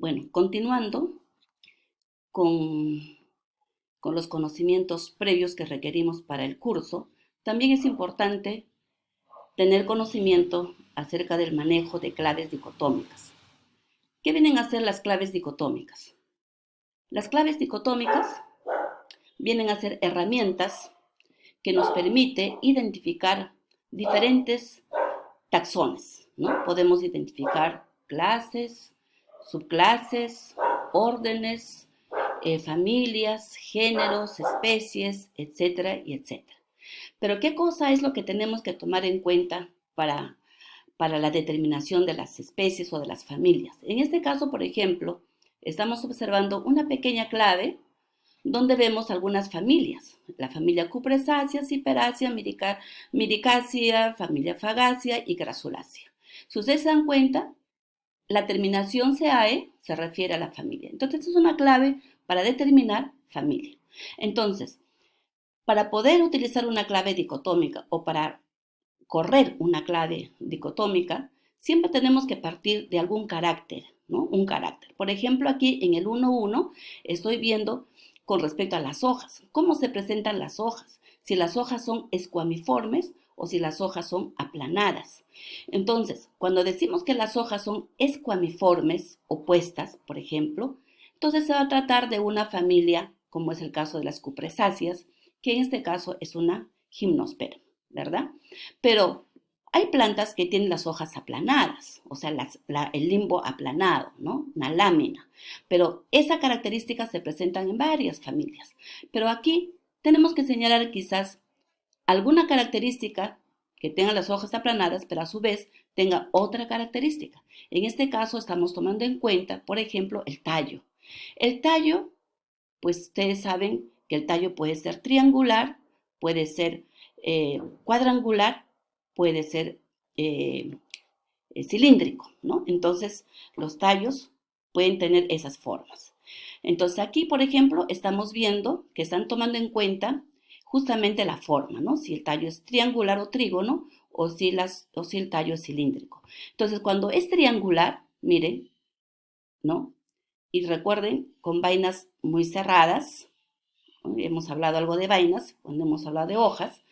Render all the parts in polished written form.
Bueno, continuando con, con los conocimientos previos que requerimos para el curso, también es importante tener conocimiento acerca del manejo de claves dicotómicas. ¿Qué vienen a ser las claves dicotómicas? Las claves dicotómicas vienen a ser herramientas que nos permite identificar diferentes taxones, ¿no? Podemos identificar clases, subclases, órdenes, familias, géneros, especies, etcétera y etcétera. Pero ¿qué cosa es lo que tenemos que tomar en cuenta para la determinación de las especies o de las familias? En este caso, por ejemplo, estamos observando una pequeña clave donde vemos algunas familias. La familia Cupressaceae, Ciperaceae, Myricacea, familia Fagaceae y Grassulaceae. Si ustedes se dan cuenta, la terminación CAE se refiere a la familia. Entonces, es una clave para determinar familia. Entonces, para poder utilizar una clave dicotómica o para correr una clave dicotómica, siempre tenemos que partir de algún carácter, ¿no? Un carácter. Por ejemplo, aquí en el 1.1 estoy viendo con respecto a las hojas, cómo se presentan las hojas, si las hojas son escuamiformes o si las hojas son aplanadas. Entonces, cuando decimos que las hojas son escuamiformes, opuestas, por ejemplo, entonces se va a tratar de una familia, como es el caso de las cupresáceas, que en este caso es una gimnosperma, ¿verdad? Pero hay plantas que tienen las hojas aplanadas, o sea, el limbo aplanado, ¿no? Una lámina. Pero esa característica se presenta en varias familias. Pero aquí tenemos que señalar quizás alguna característica que tenga las hojas aplanadas, pero a su vez tenga otra característica. En este caso estamos tomando en cuenta, por ejemplo, el tallo. El tallo, pues ustedes saben que el tallo puede ser triangular, puede ser cuadrangular, puede ser eh, cilíndrico, ¿no? Entonces, los tallos pueden tener esas formas. Entonces, aquí, por ejemplo, estamos viendo que están tomando en cuenta justamente la forma, ¿no? Si el tallo es triangular o trígono o si el tallo es cilíndrico. Entonces, cuando es triangular, miren, ¿no? Y recuerden, con vainas muy cerradas, ¿no? Hemos hablado algo de vainas, cuando hemos hablado de hojas,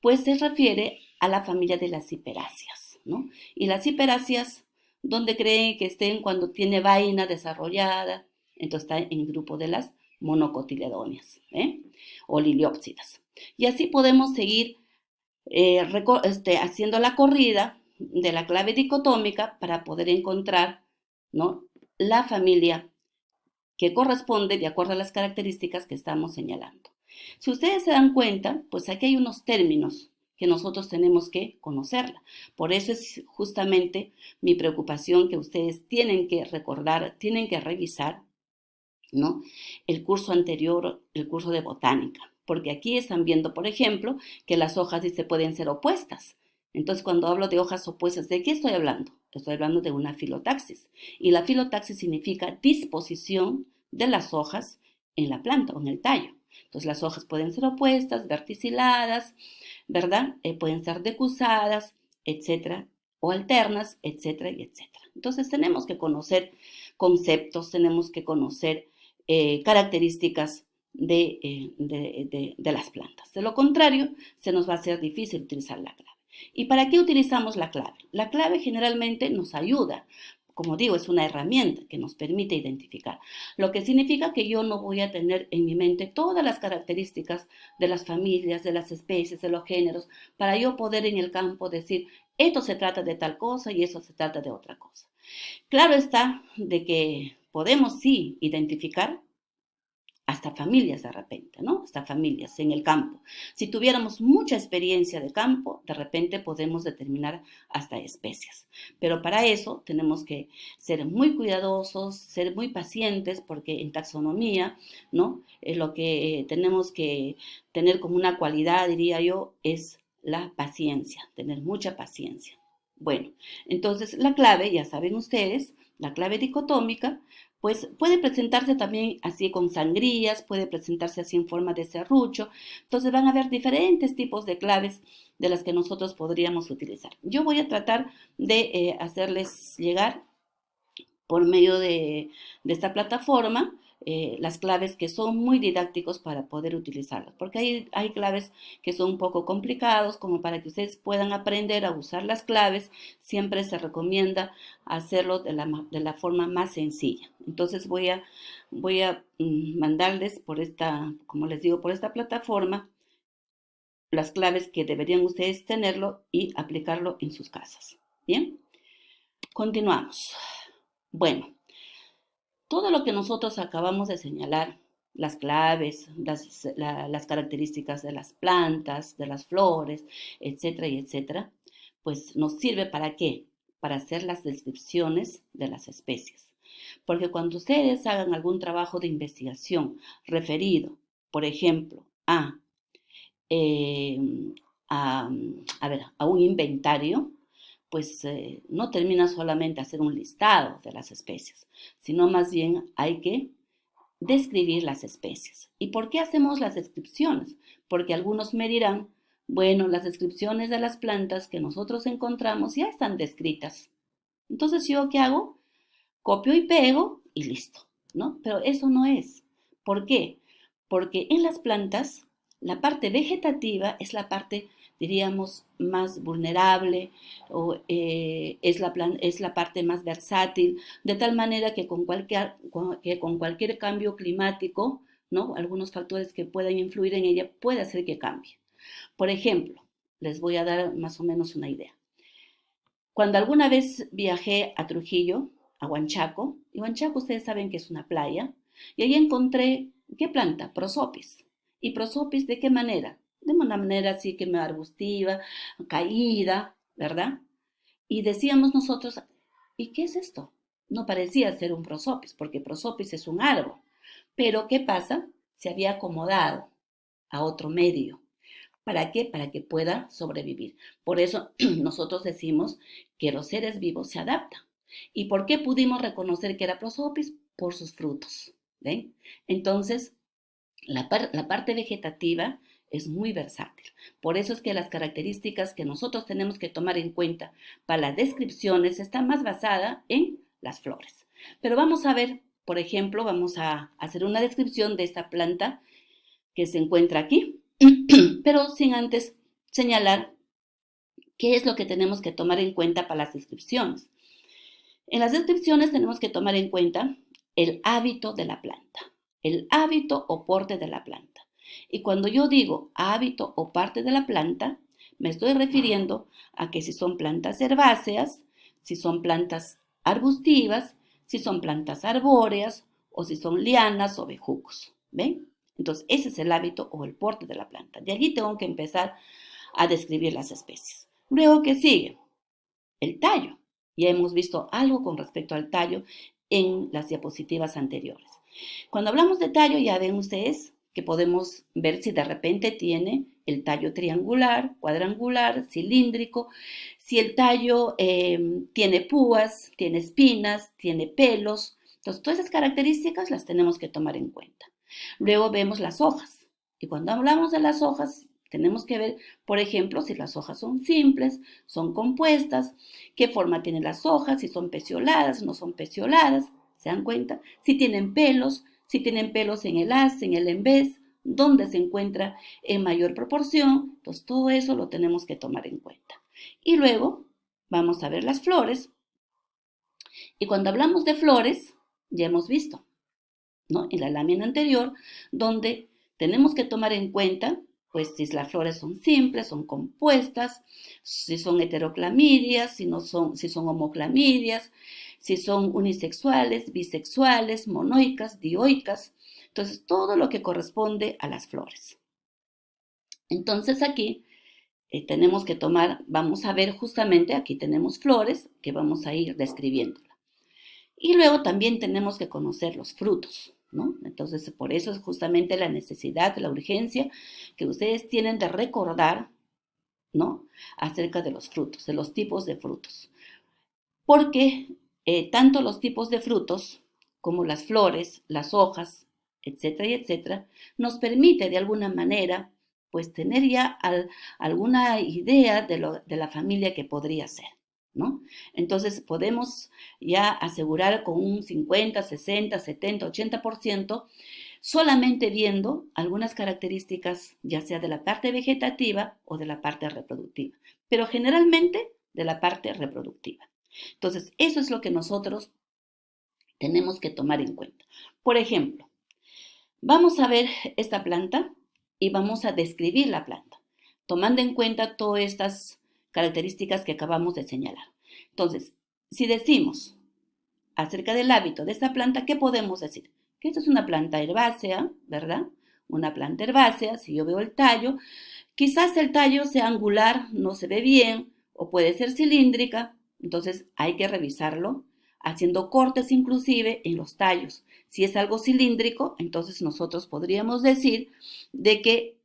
pues se refiere a la familia de las ciperáceas, ¿no? Y las ciperáceas, ¿dónde creen que estén cuando tiene vaina desarrollada? Entonces está en el grupo de las monocotiledóneas, ¿eh? O liliópsidas. Y así podemos seguir haciendo la corrida de la clave dicotómica para poder encontrar, ¿no? La familia que corresponde de acuerdo a las características que estamos señalando. Si ustedes se dan cuenta, pues aquí hay unos términos que nosotros tenemos que conocerla. Por eso es justamente mi preocupación que ustedes tienen que recordar, tienen que revisar, ¿no? El curso anterior, el curso de botánica, porque aquí están viendo, por ejemplo, que las hojas dice pueden ser opuestas. Entonces, cuando hablo de hojas opuestas, ¿de qué estoy hablando? Estoy hablando de una filotaxis. Y la filotaxis significa disposición de las hojas en la planta o en el tallo. Entonces, las hojas pueden ser opuestas, verticiladas, ¿verdad? Pueden ser decusadas, etcétera, o alternas, etcétera, y etcétera. Entonces, tenemos que conocer conceptos, tenemos que conocer características de las plantas. De lo contrario, se nos va a hacer difícil utilizar la clave. ¿Y para qué utilizamos la clave? La clave generalmente nos ayuda. Como digo, es una herramienta que nos permite identificar, lo que significa que yo no voy a tener en mi mente todas las características de las familias, de las especies, de los géneros, para yo poder en el campo decir, esto se trata de tal cosa y eso se trata de otra cosa. Claro está de que podemos sí identificar hasta familias de repente, ¿no? Hasta familias en el campo. Si tuviéramos mucha experiencia de campo, de repente podemos determinar hasta especies. Pero para eso tenemos que ser muy cuidadosos, ser muy pacientes, porque en taxonomía, ¿no? Lo que tenemos que tener como una cualidad, diría yo, es la paciencia, tener mucha paciencia. Bueno, entonces la clave, ya saben ustedes, la clave dicotómica, pues puede presentarse también así con sangrías, puede presentarse así en forma de serrucho. Entonces van a haber diferentes tipos de claves de las que nosotros podríamos utilizar. Yo voy a tratar de hacerles llegar por medio de esta plataforma las claves que son muy didácticos para poder utilizarlas, porque hay claves que son un poco complicados, como para que ustedes puedan aprender a usar las claves, siempre se recomienda hacerlo de la forma más sencilla. Entonces voy a mandarles por esta, como les digo, por esta plataforma, las claves que deberían ustedes tenerlo y aplicarlo en sus casas. Bien, continuamos. Bueno, todo lo que nosotros acabamos de señalar, las claves, las características de las plantas, de las flores, etcétera y etcétera, pues nos sirve ¿para qué? Para hacer las descripciones de las especies. Porque cuando ustedes hagan algún trabajo de investigación referido, por ejemplo, eh, a un inventario, pues no termina solamente hacer un listado de las especies, sino más bien hay que describir las especies. ¿Y por qué hacemos las descripciones? Porque algunos me dirán, bueno, las descripciones de las plantas que nosotros encontramos ya están descritas. Entonces, ¿yo qué hago? Copio y pego y listo, ¿no? Pero eso no es. ¿Por qué? Porque en las plantas la parte vegetativa es la parte, diríamos, más vulnerable o es la parte más versátil, de tal manera que con cualquier cambio climático, ¿no? Algunos factores que puedan influir en ella puede hacer que cambie. Por ejemplo, les voy a dar más o menos una idea. Cuando alguna vez viajé a Trujillo, a Huanchaco, y Huanchaco ustedes saben que es una playa, y ahí encontré, ¿qué planta? Prosopis. ¿Y prosopis de qué manera? De una manera así que me arbustiva, caída, ¿verdad? Y decíamos nosotros, ¿y qué es esto? No parecía ser un prosopis, porque prosopis es un árbol. Pero ¿qué pasa? Se había acomodado a otro medio. ¿Para qué? Para que pueda sobrevivir. Por eso nosotros decimos que los seres vivos se adaptan. ¿Y por qué pudimos reconocer que era prosopis? Por sus frutos. ¿Ven? Entonces, la parte vegetativa es muy versátil. Por eso es que las características que nosotros tenemos que tomar en cuenta para las descripciones están más basadas en las flores. Pero vamos a ver, por ejemplo, vamos a hacer una descripción de esta planta que se encuentra aquí, pero sin antes señalar qué es lo que tenemos que tomar en cuenta para las descripciones. En las descripciones tenemos que tomar en cuenta el hábito de la planta, el hábito o porte de la planta. Y cuando yo digo hábito o parte de la planta, me estoy refiriendo a que si son plantas herbáceas, si son plantas arbustivas, si son plantas arbóreas o si son lianas o bejucos. ¿Ven? Entonces, ese es el hábito o el porte de la planta. De allí tengo que empezar a describir las especies. Luego, ¿qué sigue? El tallo. Ya hemos visto algo con respecto al tallo en las diapositivas anteriores. Cuando hablamos de tallo, ya ven ustedes que podemos ver si de repente tiene el tallo triangular, cuadrangular, cilíndrico, si el tallo tiene púas, tiene espinas, tiene pelos. Entonces, todas esas características las tenemos que tomar en cuenta. Luego vemos las hojas. Y cuando hablamos de las hojas, tenemos que ver, por ejemplo, si las hojas son simples, son compuestas, qué forma tienen las hojas, si son pecioladas, no son pecioladas, ¿se dan cuenta? Si tienen pelos en el haz, en el envés, dónde se encuentra en mayor proporción, pues todo eso lo tenemos que tomar en cuenta. Y luego vamos a ver las flores. Y cuando hablamos de flores, ya hemos visto, ¿no? En la lámina anterior, donde tenemos que tomar en cuenta, pues, si las flores son simples, son compuestas, si son heteroclamidias, si son homoclamidias, si son unisexuales, bisexuales, monoicas, dioicas. Entonces, todo lo que corresponde a las flores. Entonces, aquí tenemos que vamos a ver justamente, aquí tenemos flores que vamos a ir describiendo. Y luego también tenemos que conocer los frutos, ¿no? Entonces, por eso es justamente la necesidad, la urgencia que ustedes tienen de recordar, ¿no? Acerca de los frutos, de los tipos de frutos. Porque tanto los tipos de frutos como las flores, las hojas, etcétera y etcétera, nos permite de alguna manera, pues, tener ya alguna idea de la familia que podría ser, ¿no? Entonces podemos ya asegurar con un 50, 60, 70, 80%, solamente viendo algunas características, ya sea de la parte vegetativa o de la parte reproductiva, pero generalmente de la parte reproductiva. Entonces, eso es lo que nosotros tenemos que tomar en cuenta. Por ejemplo, vamos a ver esta planta y vamos a describir la planta, tomando en cuenta todas estas características que acabamos de señalar. Entonces, si decimos acerca del hábito de esta planta, ¿qué podemos decir? Que esta es una planta herbácea, ¿verdad? Una planta herbácea, si yo veo el tallo, quizás el tallo sea angular, no se ve bien, o puede ser cilíndrica, entonces hay que revisarlo haciendo cortes inclusive en los tallos. Si es algo cilíndrico, entonces nosotros podríamos decir de que,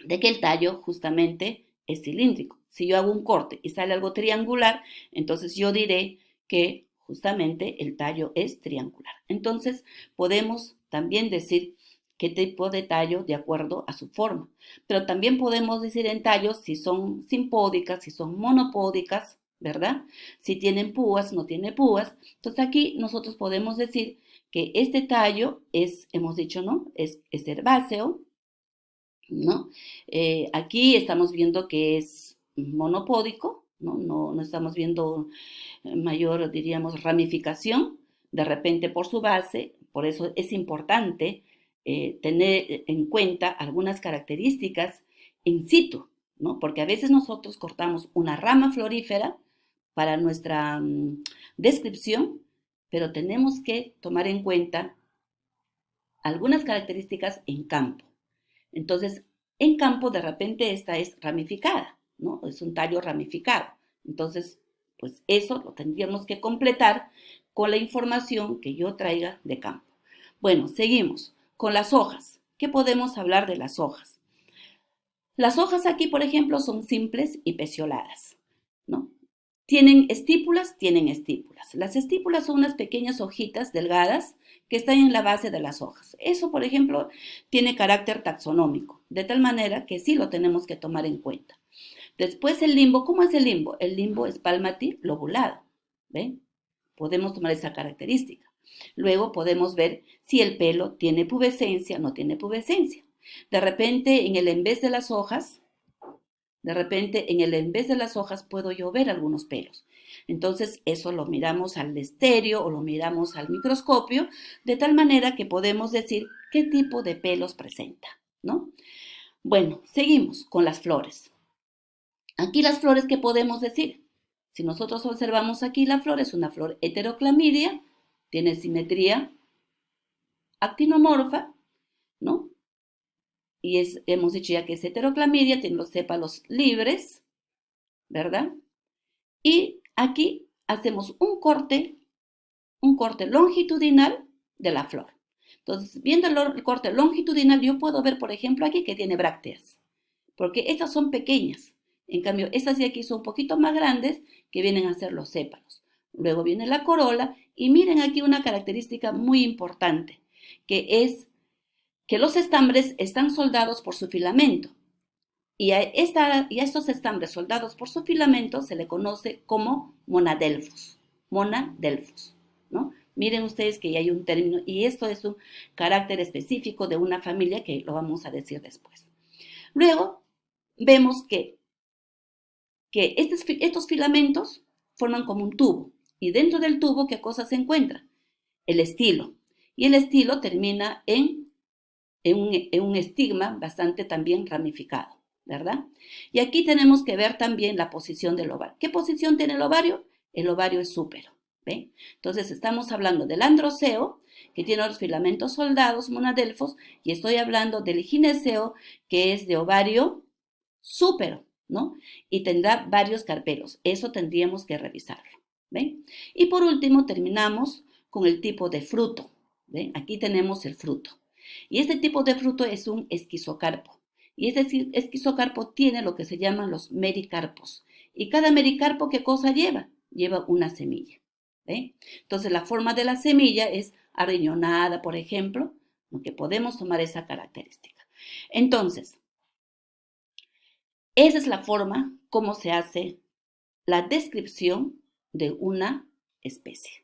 el tallo justamente es cilíndrico. Si yo hago un corte y sale algo triangular, entonces yo diré que justamente el tallo es triangular. Entonces podemos también decir qué tipo de tallo de acuerdo a su forma. Pero también podemos decir en tallos si son simpódicas, si son monopódicas, ¿verdad? Si tienen púas, no tiene púas. Entonces aquí nosotros podemos decir que este tallo es, hemos dicho, ¿no? Es herbáceo, ¿no? Aquí estamos viendo que es monopódico, ¿no? No estamos viendo mayor, diríamos, ramificación, de repente por su base, por eso es importante tener en cuenta algunas características in situ, ¿no? Porque a veces nosotros cortamos una rama florífera para nuestra descripción, pero tenemos que tomar en cuenta algunas características en campo. Entonces, en campo de repente esta es ramificada, ¿no? Es un tallo ramificado. Entonces, pues eso lo tendríamos que completar con la información que yo traiga de campo. Bueno, seguimos con las hojas. ¿Qué podemos hablar de las hojas? Las hojas aquí, por ejemplo, son simples y pecioladas, ¿no? Tienen estípulas. Las estípulas son unas pequeñas hojitas delgadas que están en la base de las hojas. Eso, por ejemplo, tiene carácter taxonómico, de tal manera que sí lo tenemos que tomar en cuenta. Después el limbo, ¿cómo es el limbo? El limbo es palmati-lobulado, ¿ven? Podemos tomar esa característica. Luego podemos ver si el pelo tiene pubescencia o no tiene pubescencia. De repente, en el envés de las hojas, puedo yo ver algunos pelos. Entonces, eso lo miramos al estéreo o lo miramos al microscopio, de tal manera que podemos decir qué tipo de pelos presenta, ¿no? Bueno, seguimos con las flores. Aquí las flores, ¿qué podemos decir? Si nosotros observamos aquí la flor, es una flor heteroclamidia, tiene simetría actinomorfa, ¿no? Y hemos dicho ya que es heteroclamidia, tiene los sépalos libres, ¿verdad? Y aquí hacemos un corte longitudinal de la flor. Entonces, viendo el corte longitudinal, yo puedo ver, por ejemplo, aquí que tiene brácteas, porque estas son pequeñas. En cambio, estas de aquí son un poquito más grandes, que vienen a ser los sépalos. Luego viene la corola, y miren aquí una característica muy importante, que es que los estambres están soldados por su filamento. Y a estos estambres soldados por su filamento se le conoce como monadelfos, ¿no? Miren ustedes que ya hay un término, y esto es un carácter específico de una familia que lo vamos a decir después. Luego, vemos que estos filamentos forman como un tubo, y dentro del tubo, ¿qué cosa se encuentra? El estilo, y el estilo termina en un estigma bastante también ramificado, ¿verdad? Y aquí tenemos que ver también la posición del ovario. ¿Qué posición tiene el ovario? El ovario es súpero, ¿ve? Entonces estamos hablando del androceo, que tiene los filamentos soldados monadelfos, y estoy hablando del gineceo, que es de ovario súpero, ¿no? Y tendrá varios carpelos. Eso tendríamos que revisarlo, ¿ven? Y por último terminamos con el tipo de fruto, ¿ven? Aquí tenemos el fruto. Y este tipo de fruto es un esquizocarpo. Y este esquizocarpo tiene lo que se llaman los mericarpos. Y cada mericarpo, ¿qué cosa lleva? Lleva una semilla, ¿ven? Entonces la forma de la semilla es arriñonada, por ejemplo, aunque podemos tomar esa característica. Entonces, esa es la forma como se hace la descripción de una especie.